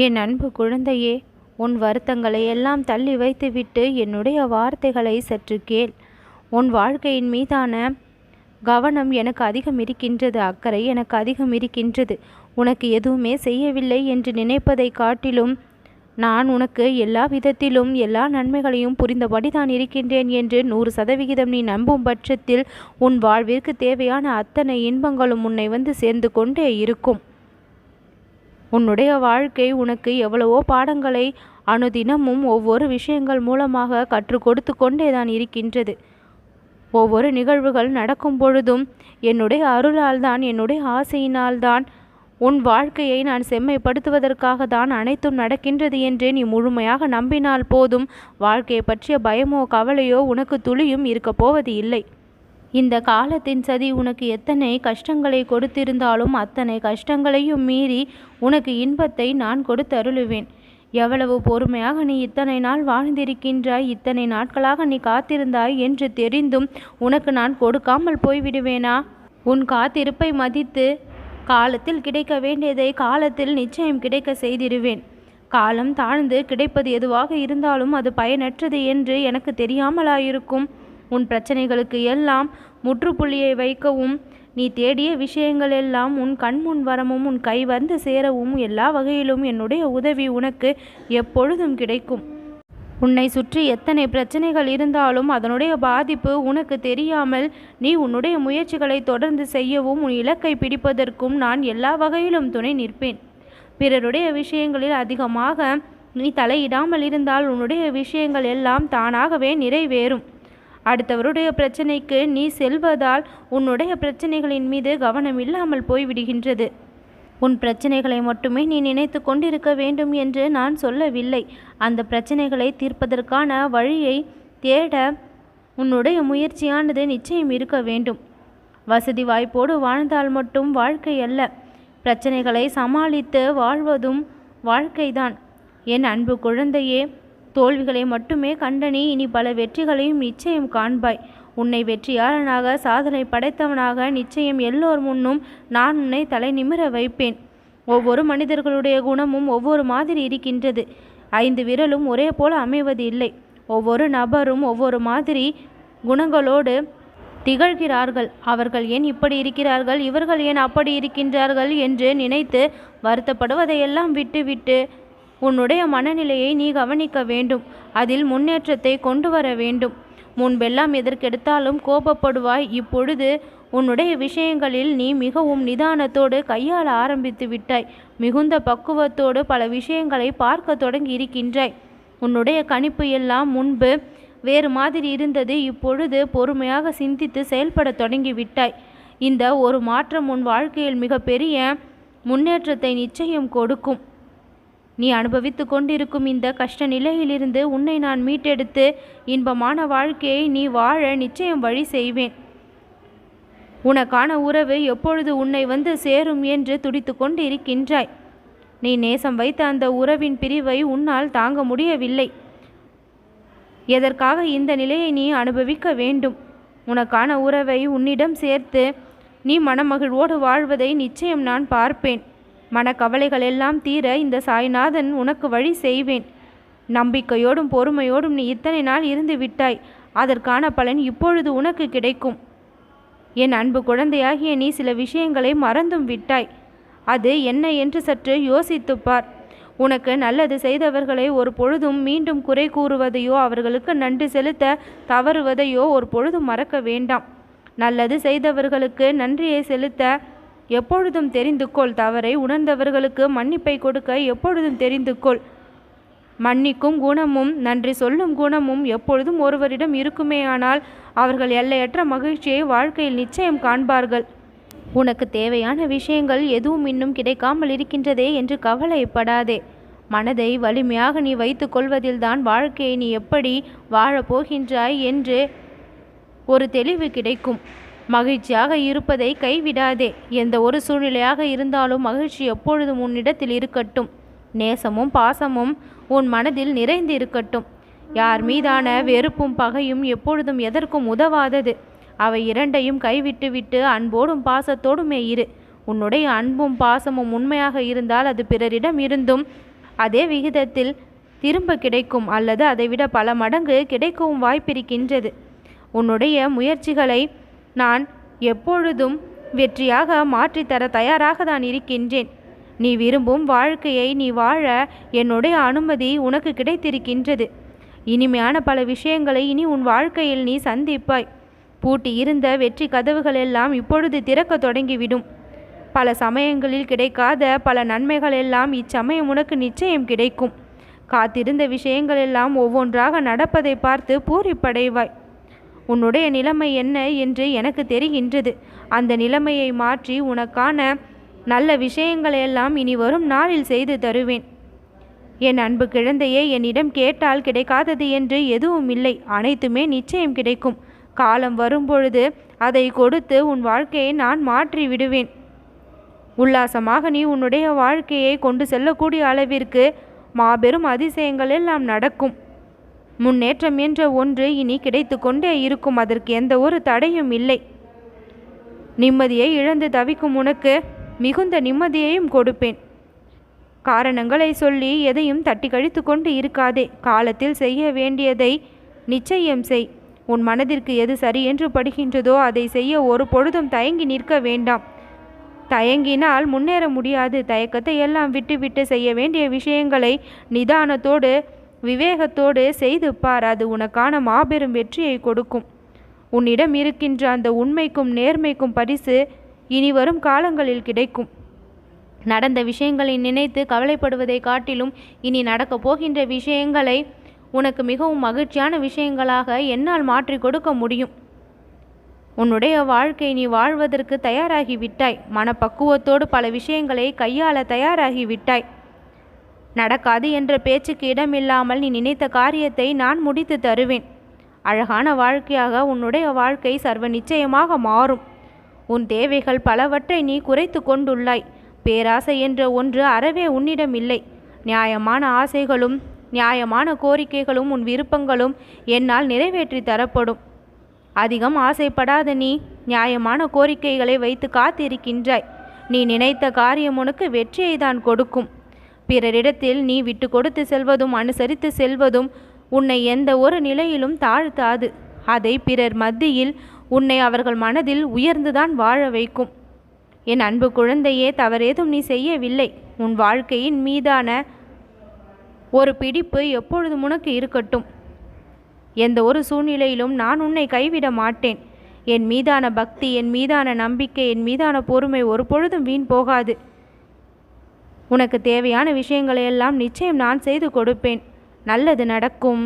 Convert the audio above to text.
என் அன்பு குழந்தையே, உன் வருத்தங்களை எல்லாம் தள்ளி வைத்துவிட்டு என்னுடைய வார்த்தைகளை சற்று கேள். உன் வாழ்க்கையின் மீதான கவனம் எனக்கு அதிகம் இருக்கின்றது, அக்கறை எனக்கு அதிகம் இருக்கின்றது. உனக்கு எதுவுமே செய்யவில்லை என்று நினைப்பதை காட்டிலும் நான் உனக்கு எல்லா விதத்திலும் எல்லா நன்மைகளையும் புரிந்தபடிதான் இருக்கின்றேன் என்று 100% நீ நம்பும் பட்சத்தில் உன் வாழ்விற்கு தேவையான அத்தனை இன்பங்களும் உன்னை வந்து சேர்ந்து கொண்டே இருக்கும். உன்னுடைய வாழ்க்கை உனக்கு எவ்வளவோ பாடங்களை அனுதினமும் ஒவ்வொரு விஷயங்கள் மூலமாக கற்றுக் கொடுத்து கொண்டேதான் இருக்கின்றது. ஒவ்வொரு நிகழ்வுகள் நடக்கும் பொழுதும் என்னுடைய அருளால்தான், என்னுடைய ஆசையினால்தான், உன் வாழ்க்கையை நான் செம்மைப்படுத்துவதற்காக தான் அனைத்தும் நடக்கின்றது என்று நீ முழுமையாக நம்பினால் போதும். வாழ்க்கையை பற்றிய பயமோ கவலையோ உனக்கு துளியும் இருக்கப் போவது இல்லை. இந்த காலத்தின் சதி உனக்கு எத்தனை கஷ்டங்களை கொடுத்திருந்தாலும் அத்தனை கஷ்டங்களையும் மீறி உனக்கு இன்பத்தை நான் கொடுத்தருளுவேன். எவ்வளவு பொறுமையாக நீ இத்தனை நாள் வாழ்ந்திருக்கின்றாய், இத்தனை நாட்களாக நீ காத்திருந்தாய் என்று தெரிந்தும் உனக்கு நான் கொடுக்காமல் போய்விடுவேனா? உன் காத்திருப்பை மதித்து காலத்தில் கிடைக்க வேண்டியதை காலத்தில் நிச்சயம் கிடைக்க செய்திருவேன். காலம் தாழ்ந்து கிடைப்பது எதுவாக இருந்தாலும் அது பயனற்றது என்று எனக்கு தெரியாமலாயிருக்கும். உன் பிரச்சனைகளுக்கு எல்லாம் முற்றுப்புள்ளியை வைக்கவும், நீ தேடிய விஷயங்கள் எல்லாம் உன் கண்முன் வரவும், உன் கை வந்து சேரவும் எல்லா வகையிலும் என்னுடைய உதவி உனக்கு எப்பொழுதும் கிடைக்கும். உன்னை சுற்றி எத்தனை பிரச்சனைகள் இருந்தாலும் அதனுடைய பாதிப்பு உனக்கு தெரியாமல் நீ உன்னுடைய முயற்சிகளை தொடர்ந்து செய்யவும், உன் இலக்கை பிடிப்பதற்கும் நான் எல்லா வகையிலும் துணை நிற்பேன். பிறருடைய விஷயங்களில் அதிகமாக நீ தலையிடாமல் இருந்தால் உன்னுடைய விஷயங்கள் எல்லாம் தானாகவே நிறைவேறும். அடுத்தவருடைய பிரச்சனைக்கு நீ செல்வதால் உன்னுடைய பிரச்சனைகளின் மீது கவனம் இல்லாமல் போய்விடுகின்றது. உன் பிரச்சனைகளை மட்டுமே நீ நினைத்து கொண்டிருக்க வேண்டும் என்று நான் சொல்லவில்லை. அந்த பிரச்சனைகளை தீர்ப்பதற்கான வழியை தேட உன்னுடைய முயற்சியானது நிச்சயம் இருக்க வேண்டும். வசதி வாய்ப்போடு வாழ்ந்தால் மட்டும் வாழ்க்கை அல்ல, பிரச்சனைகளை சமாளித்து வாழ்வதும் வாழ்க்கைதான். என் அன்பு குழந்தையே, தோல்விகளை மட்டுமே கண்டனி இனி பல வெற்றிகளையும் நிச்சயம் காண்பாய். உன்னை வெற்றியாளனாக, சாதனை படைத்தவனாக நிச்சயம் எல்லோர் முன்னும் நான் உன்னை தலை நிமிர வைப்பேன். ஒவ்வொரு மனிதர்களுடைய குணமும் ஒவ்வொரு மாதிரி இருக்கின்றது. 5 விரலும் ஒரே போல அமைவது இல்லை. ஒவ்வொரு நபரும் ஒவ்வொரு மாதிரி குணங்களோடு திகழ்கிறார்கள். அவர்கள் ஏன் இப்படி இருக்கிறார்கள், இவர்கள் ஏன் அப்படி இருக்கின்றார்கள் என்று நினைத்து வருத்தப்படுவதையெல்லாம் விட்டுவிட்டு உன்னுடைய மனநிலையை நீ கவனிக்க வேண்டும். அதில் முன்னேற்றத்தை கொண்டு வர வேண்டும். முன்பெல்லாம் எதற்கெடுத்தாலும் கோபப்படுவாய். இப்பொழுது உன்னுடைய விஷயங்களில் நீ மிகவும் நிதானத்தோடு கையாள ஆரம்பித்து விட்டாய். மிகுந்த பக்குவத்தோடு பல விஷயங்களை பார்க்க தொடங்கி இருக்கின்றாய். உன்னுடைய கணிப்பு எல்லாம் முன்பு வேறு மாதிரி இருந்தது. இப்பொழுது பொறுமையாக சிந்தித்து செயல்பட தொடங்கி விட்டாய். இந்த ஒரு மாற்றம் உன் வாழ்க்கையில் மிகப்பெரிய முன்னேற்றத்தை நிச்சயம் கொடுக்கும். நீ அனுபவித்து கொண்டிருக்கும் இந்த கஷ்ட நிலையிலிருந்து உன்னை நான் மீட்டெடுத்து இன்பமான வாழ்க்கையை நீ வாழ நிச்சயம் வழி செய்வேன். உனக்கான உறவு எப்பொழுது உன்னை வந்து சேரும் என்று துடித்து கொண்டு இருக்கின்றாய். நீ நேசம் வைத்த அந்த உறவின் பிரிவை உன்னால் தாங்க முடியவில்லை. எதற்காக இந்த நிலையை நீ அனுபவிக்க வேண்டும்? உனக்கான உறவை உன்னிடம் சேர்த்து நீ மனமகிழ்வோடு வாழ்வதை நிச்சயம் நான் பார்ப்பேன். மனக்கவலைகள் எல்லாம் தீர இந்த சாய்நாதன் உனக்கு வழி செய்வேன். நம்பிக்கையோடும் பொறுமையோடும் நீ இத்தனை நாள் இருந்து விட்டாய். அதற்கான பலன் இப்பொழுது உனக்கு கிடைக்கும். என் அன்பு குழந்தையாகிய நீ சில விஷயங்களை மறந்தும் விட்டாய். அது என்ன என்று சற்று யோசித்துப்பார். உனக்கு நல்லது செய்தவர்களை ஒரு பொழுதும் மீண்டும் குறை கூறுவதையோ அவர்களுக்கு நன்றி செலுத்த தவறுவதையோ ஒரு பொழுதும் மறக்க வேண்டாம். நல்லது செய்தவர்களுக்கு நன்றியை செலுத்த எப்பொழுதும் தெரிந்து கொள். தவறை உணர்ந்தவர்களுக்கு மன்னிப்பை கொடுக்க எப்பொழுதும் தெரிந்து கொள். மன்னிக்கும் குணமும் நன்றி சொல்லும் குணமும் எப்பொழுதும் ஒருவரிடம் இருக்குமேயானால் அவர்கள் எல்லையற்ற மகிழ்ச்சியை வாழ்க்கையில் நிச்சயம் காண்பார்கள். உனக்கு தேவையான விஷயங்கள் எதுவும் இன்னும் கிடைக்காமல் இருக்கின்றதே என்று கவலைப்படாதே. மனதை வலிமையாக நீ வைத்து கொள்வதில்தான் வாழ்க்கையை நீ எப்படி வாழப்போகின்றாய் என்று ஒரு தெளிவு கிடைக்கும். மகிழ்ச்சியாக இருப்பதை கைவிடாதே. எந்த ஒரு சூழ்நிலையாக இருந்தாலும் மகிழ்ச்சி எப்பொழுதும் உன்னிடத்தில் இருக்கட்டும். நேசமும் பாசமும் உன் மனதில் நிறைந்து இருக்கட்டும். யார் மீதான வெறுப்பும் பகையும் எப்பொழுதும் எதற்கும் உதவாதது. அவை இரண்டையும் கைவிட்டுவிட்டு அன்போடும் பாசத்தோடுமே இரு. உன்னுடைய அன்பும் பாசமும் உண்மையாக இருந்தால் அது பிறரிடம் இருந்தும் அதே விகிதத்தில் திரும்ப கிடைக்கும் அல்லது அதைவிட பல மடங்கு கிடைக்கவும் வாய்ப்பிருக்கின்றது. உன்னுடைய முயற்சிகளை நான் எப்பொழுதும் வெற்றியாக மாற்றித்தர தயாராக தான் இருக்கின்றேன். நீ விரும்பும் வாழ்க்கையை நீ வாழ என்னுடைய அனுமதி உனக்கு கிடைத்திருக்கின்றது. இனிமையான பல விஷயங்களை இனி உன் வாழ்க்கையில் நீ சந்திப்பாய். பூட்டி இருந்த வெற்றி கதவுகள் எல்லாம் இப்பொழுது திறக்க தொடங்கிவிடும். பல சமயங்களில் கிடைக்காத பல நன்மைகள் எல்லாம் இச்சமயம் உனக்கு நிச்சயம் கிடைக்கும். காத்திருந்த விஷயங்கள் எல்லாம் ஒவ்வொன்றாக நடப்பதை பார்த்து பூரிப்படைவாய். உன்னுடைய நிலைமை என்ன என்று எனக்கு தெரிகின்றது. அந்த நிலைமையை மாற்றி உனக்கான நல்ல விஷயங்களையெல்லாம் இனி வரும் நாளில் செய்து தருவேன். என் அன்பு குழந்தையே, என்னிடம் கேட்டால் கிடைக்காதது என்று எதுவும் இல்லை. அனைத்துமே நிச்சயம் கிடைக்கும். காலம் வரும்பொழுது அதை கொடுத்து உன் வாழ்க்கையை நான் மாற்றி விடுவேன். உல்லாசமாக நீ உன்னுடைய வாழ்க்கையை கொண்டு செல்லக்கூடிய அளவிற்கு மாபெரும் அதிசயங்கள் எல்லாம் நடக்கும். முன்னேற்றம் என்ற ஒன்று இனி கிடைத்து கொண்டே இருக்கும். அதற்கு எந்த ஒரு தடையும் இல்லை. நிம்மதியை இழந்து தவிக்கும் உனக்கு மிகுந்த நிம்மதியையும் கொடுப்பேன். காரணங்களை சொல்லி எதையும் தட்டி கழித்து கொண்டு இருக்காதே. காலத்தில் செய்ய வேண்டியதை நிச்சயம் செய். உன் மனதிற்கு எது சரி என்று படுகின்றதோ அதை செய்ய ஒரு பொழுதும் தயங்கி நிற்க வேண்டாம். தயங்கினால் முன்னேற முடியாது. தயக்கத்தை எல்லாம் விட்டுவிட்டு செய்ய வேண்டிய விஷயங்களை நிதானத்தோடு விவேகத்தோடு செய்து பார். அது உனக்கான மாபெரும் வெற்றியை கொடுக்கும். உன்னிடம் இருக்கின்ற அந்த உண்மைக்கும் நேர்மைக்கும் பரிசு இனி வரும் காலங்களில் கிடைக்கும். நடந்த விஷயங்களை நினைத்து கவலைப்படுவதை காட்டிலும் இனி நடக்கப் போகின்ற விஷயங்களை உனக்கு மிகவும் மகிழ்ச்சியான விஷயங்களாக என்னால் மாற்றி கொடுக்க முடியும். உன்னுடைய வாழ்க்கை நீ வாழ்வதற்கு தயாராகிவிட்டாய். மனப்பக்குவத்தோடு பல விஷயங்களை கையாள தயாராகிவிட்டாய். நடக்காது என்ற பேச்சுக்கு இடமில்லாமல் நீ நினைத்த காரியத்தை நான் முடித்து தருவேன். அழகான வாழ்க்கையாக உன்னுடைய வாழ்க்கை சர்வ நிச்சயமாக மாறும். உன் தேவைகள் பலவற்றை நீ குறைத்து கொண்டுள்ளாய். பேராசை என்ற ஒன்று அறவே உன்னிடம் இல்லை. நியாயமான ஆசைகளும் நியாயமான கோரிக்கைகளும் உன் விருப்பங்களும் என்னால் நிறைவேற்றி தரப்படும். அதிகம் ஆசைப்படாத நீ நியாயமான கோரிக்கைகளை வைத்து காத்திருக்கின்றாய். நீ நினைத்த காரியம் உனக்கு வெற்றியை தான் கொடுக்கும். பிறரிடத்தில் நீ விட்டு கொடுத்து செல்வதும் அனுசரித்து செல்வதும் உன்னை எந்த ஒரு நிலையிலும் தாழ்த்தாது. அதை பிறர் மத்தியில் உன்னை அவர்கள் மனதில் உயர்ந்துதான் வாழ வைக்கும். என் அன்பு குழந்தையே, தவறேதும் நீ செய்யவில்லை. உன் வாழ்க்கையின் மீதான ஒரு பிடிப்பு எப்பொழுதும் உனக்கு இருக்கட்டும். எந்த ஒரு சூழ்நிலையிலும் நான் உன்னை கைவிட மாட்டேன். என் மீதான பக்தி, என் மீதான நம்பிக்கை, என் மீதான பொறுமை ஒரு பொழுதும் வீண் போகாது. உனக்கு தேவையான விஷயங்களையெல்லாம் நிச்சயம் நான் செய்து கொடுப்பேன். நல்லது நடக்கும்.